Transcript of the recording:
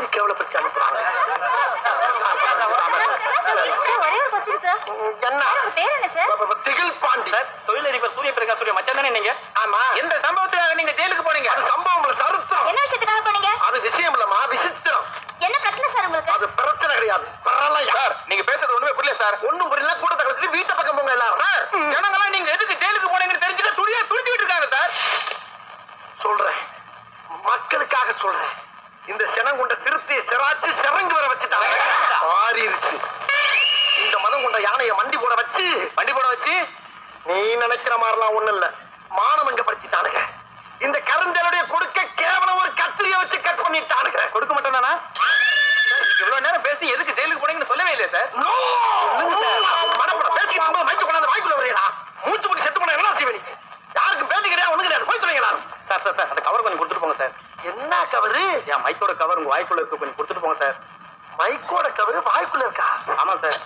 மாதிரி கேவலப்படுத்தி அனுப்புறாங்க. திகில் பாண்டி தொழிலதிபர் சூரிய பிரகாஷ் மச்சான் தானே நீங்க? ஆமா. எந்த சம்பவத்துக்காக நீங்க ஜெயிலுக்கு போனீங்க? அது சம்பவம் இல்ல, சரித்திரம். என்ன விஷயத்துக்காக போனீங்க? அது விஷயம் இல்லம்மா, விசித்திரம். என்ன பிரச்சனை சார் உங்களுக்கு? அது பிரச்சனை கிடையாது, பரவாயில்ல. சார் நீங்க பேசுறது ஒண்ணுமே புரியல சார். ஒண்ணும் புரியல. கூட்டத்தை கழிச்சு வீட்டை பக்கம் போங்க எல்லாரும். சார் ஜனங்களாம் நீங்க எதுக்கு ஜெயிலுக்கு போனீங்கன்னு தெரிஞ்சுக்க துடியா துடிச்சுட்டு இருக்காங்க சார். சொல்றேன், மக்களுக்காக சொல்றேன். இந்த சினம் கொண்ட சிறுத்தையை சிராச்சு சிறங்கு வர வச்சுட்டாங்க. ஆறிருச்சு. இந்த மதம் கொண்ட யானையை மண்டி போட வச்சு நீ நினைக்கிற மாதிரிலாம் ஒண்ணு இல்ல, மானமங்கப்படுத்திட்டானுங்க. இந்த கருந்தலுடைய கொடுக்க கேவலம் ஒரு கத்திரியை வச்சு கட் பண்ணிட்டானுங்க. கொடுக்க மாட்டேன் தானா? இவ்வளவு நேரம் பேசி எதுக்கு ஜெயிலுக்கு போனீங்கன்னு சொல்லவே இல்லையா சார்? மனப்பட பேசிக்கிட்டு மைக்கு கொண்டாந்து வாய்க்குள்ள வரீங்களா? மூச்சு முடி செத்து போன என்ன செய்வீங்க? யாருக்கும் பேட்டி கிடையாது, ஒண்ணு கிடையாது. போய் சொல்லுங்களா? சார் சார் சார் அந்த கவர் கொஞ்சம் கொடுத்துட்டு போங்க சார். என்ன கவரு? என் மைக்கோட கவர் உங்க வாய்க்குள்ள இருக்கு, கொஞ்சம் கொடுத்துட்டு போங்க சார். மைக்கோட கவரு வாய்க்குள்ள இருக்கா? ஆமா சார்.